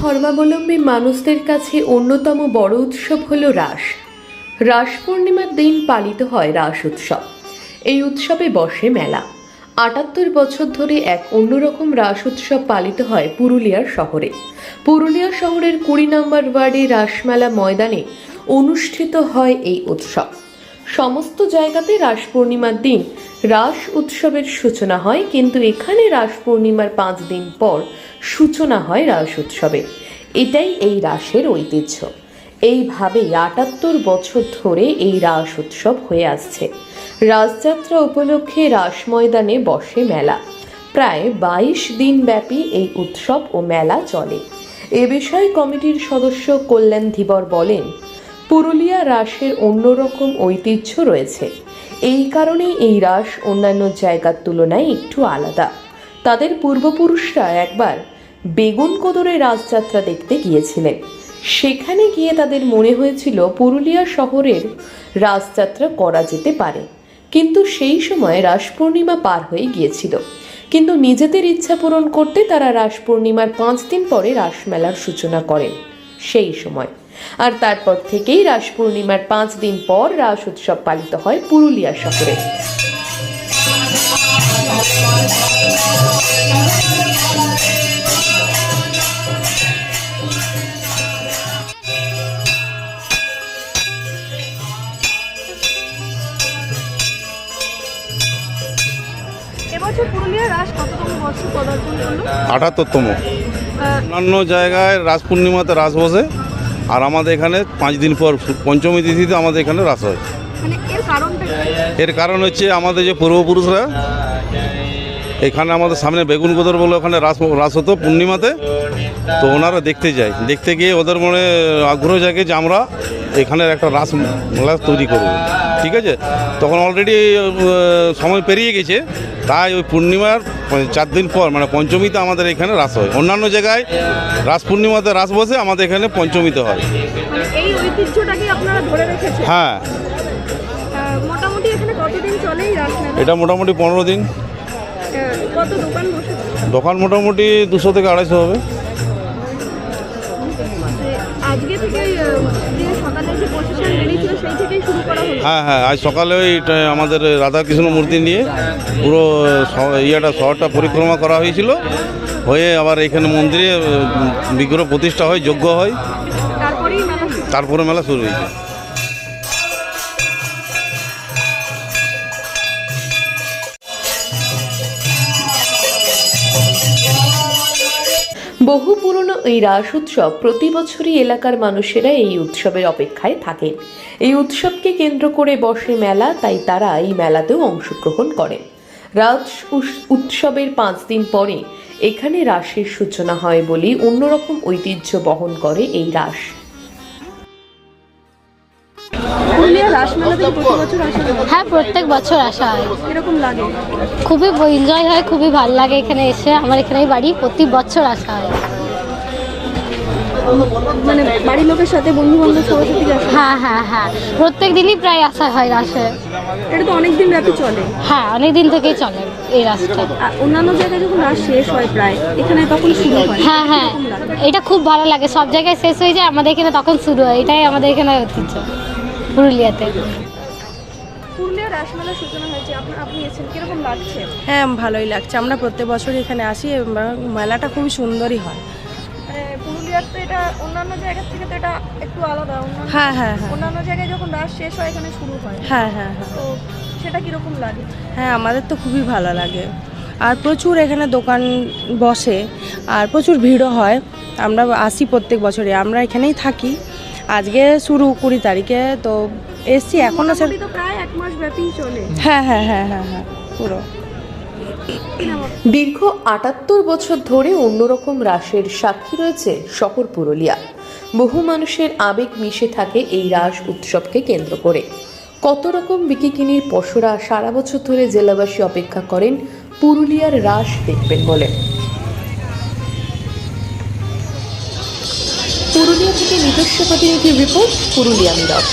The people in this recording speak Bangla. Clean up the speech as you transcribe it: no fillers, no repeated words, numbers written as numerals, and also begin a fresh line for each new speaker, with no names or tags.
ধর্মাবলম্বী মানুষদের কাছে অন্যতম বড় উৎসব হলো রাস। রাস পূর্ণিমার দিন পালিত হয় রাস উৎসব। এই উৎসবে বসে মেলা। ৭৮ বছর ধরে এক অন্যরকম রাস উৎসব পালিত হয় পুরুলিয়ার শহরে। পুরুলিয়া শহরের ২০ নম্বর ওয়ার্ডে রাসমেলা ময়দানে অনুষ্ঠিত হয় এই উৎসব। সমস্ত জায়গাতে রাস পূর্ণিমার দিন রাস উৎসবের সূচনা হয়, কিন্তু এখানে রাস পূর্ণিমার ৫ দিন পর সূচনা হয় রাস উৎসবে। এটাই এই রাসের ঐতিহ্য। এইভাবে ৭৮ বছর ধরে এই রাস উৎসব হয়ে আসছে। রাসযাত্রা উপলক্ষে রাস ময়দানে বসে মেলা। প্রায় ২২ দিন ব্যাপী এই উৎসব ও মেলা চলে। এ বিষয়ে কমিটির সদস্য কল্যাণ ধীবর বলেন, পুরুলিয়া রাসের অন্যরকম ঐতিহ্য রয়েছে। এই কারণেই এই রাস অন্যান্য জায়গার তুলনায় একটু আলাদা। তাদের পূর্বপুরুষরা একবার বেগুনকোদরে রাসযাত্রা দেখতে গিয়েছিলেন। সেখানে গিয়ে তাদের মনে হয়েছিল পুরুলিয়া শহরের রাসযাত্রা করা যেতে পারে, কিন্তু সেই সময় রাস পূর্ণিমা পার হয়ে গিয়েছিল। কিন্তু নিজেদের ইচ্ছা পূরণ করতে তারা রাস পূর্ণিমার ৫ দিন পরে রাসমেলার সূচনা করেন সেই সময়। আর তারপর থেকেই রাস পূর্ণিমার ৫ দিন পর রাস উৎসব পালিত হয় পুরুলিয়া শহরে।
এবছর পুরুলিয়া রাস কততম বছর পদার্পণ করলো?
৭৮তম। অন্যান্য জায়গায় রাস পূর্ণিমাতে রাস বসে, আর আমাদের এখানে ৫ দিন পর পঞ্চমী তিথিতে আমাদের এখানে রাস হয়।
মানে এর কারণটা কি?
এর কারণ হচ্ছে আমাদের যে পূর্বপুরুষরা এখানে আমাদের সামনে বেগুনকোদর বলে ওখানে রাস হতো পূর্ণিমাতে, তো ওনারা দেখতে যায়। দেখতে গিয়ে ওদের মনে আগ্রহ জাগে যে আমরা এখানের একটা রাস মেলা তৈরি করব। ঠিক আছে, তখন অলরেডি সময় পেরিয়ে গেছে, তাই ওই পূর্ণিমার ৪ দিন পর মানে পঞ্চমীতে আমাদের এখানে রাস হয়। অন্যান্য জায়গায় রাস পূর্ণিমাতে রাস বসে, আমাদের এখানে পঞ্চমীতে হয়।
মানে এই ঐতিহ্যটাকে আপনারা ধরে রেখেছেন?
হ্যাঁ।
মোটামুটি এখানে কতদিন চলে এই রাস মেলা?
এটা মোটামুটি ১৫ দিন।
কত দোকান বসে?
দোকান মোটামুটি ২০০ থেকে ২৫০ হবে।
আজকে থেকে যে সকালে যে প্রসেশন বেরিয়েছিল সেই থেকেই শুরু করা হলো?
হ্যাঁ হ্যাঁ, আজ সকালে ওই আমাদের রাধাকৃষ্ণ মূর্তি নিয়ে পুরো শহরটা পরিক্রমা করা হয়েছিল, হয়ে আবার এখানে মন্দিরে বিগ্রহ প্রতিষ্ঠা হয়, যজ্ঞ হয়, তারপরে মেলা শুরু হয়েছে।
বহু পুরনো এই রাস উৎসব প্রতি বছরই এলাকার মানুষেরা এই উৎসবের অপেক্ষায় থাকেন। এই উৎসবকে কেন্দ্র করে বসে মেলা, তাই তারা এই মেলাতেও অংশগ্রহণ করেন। রাস উৎসবের ৫ দিন পরে এখানে রাসের সূচনা হয় বলে অন্যরকম ঐতিহ্য বহন করে এই রাস।
হ্যাঁ, প্রত্যেক বছর আসা হয়।
এরকম লাগে?
খুবই এনজয় হয়, খুবই ভালো লাগে এখানে এসে। আমার এখানেই বাড়ি, প্রতি বছর আসা হয়।
মানে বাড়ির লোকের সাথে, বন্ধু বান্ধব সবার সাথে আসা?
হ্যাঁ হ্যাঁ হ্যাঁ, প্রত্যেক দিনই প্রায় আসা হয় রাসে।
এটা তো অনেক দিন ব্যাপী চলে?
হ্যাঁ, অনেক দিন থেকেই চলে এই রাসটা।
অন্যান্য জায়গায় যখন রাস শেষ হয় প্রায়, এখানে তখন শুরু হয়?
হ্যাঁ হ্যাঁ, এটা খুব ভালো লাগে। সব জায়গায় শেষ হয়ে যায়, আমাদের এখানে তখন শুরু হয়। এটাই আমাদের এখানে ঐতিহ্য পুরুলিয়াতে।
পুরুলিয়া রাসমেলার সূচনা হয়েছে, আপনি এসেছেন, কিরকম লাগছে?
হ্যাঁ, ভালোই লাগছে। আমরা প্রত্যেক বছরই এখানে আসি, মেলাটা খুবই সুন্দরই হয়।
পুরুলিয়ার তো এটা অন্যান্য জায়গার থেকে তো এটা একটু আলাদা।
হ্যাঁ হ্যাঁ হ্যাঁ,
অন্যান্য জায়গায় যখন রাস শেষ হয় এখানে শুরু হয়।
হ্যাঁ হ্যাঁ হ্যাঁ,
তো সেটা কিরকম লাগে?
হ্যাঁ, আমাদের তো খুবই ভালো লাগে। আর প্রচুর এখানে দোকান বসে, আর প্রচুর ভিড়ও হয়। আমরা আসি প্রত্যেক বছরই, আমরা এখানেই থাকি। আজকে শুরু ২০ তারিখে, তো এসছি এখনও।
তো প্রায় ১ মাস ব্যাপী চলে?
হ্যাঁ হ্যাঁ হ্যাঁ হ্যাঁ হ্যাঁ, পুরো।
দীর্ঘ ৭৮ বছর ধরে অন্যরকম রাসের সাক্ষী রয়েছে শহর পুরুলিয়া। বহু মানুষের আবেগ মিশে থাকে এই রাস উৎসবকে কেন্দ্র করে। কত রকম বিকিকিনির পসরা সারা বছর ধরে জেলাবাসী অপেক্ষা করেন পুরুলিয়ার রাস দেখবেন বলে। পুরুলিয়া থেকে নিজস্ব প্রতিনিধি রিপোর্ট, পুরুলিয়া মিরর।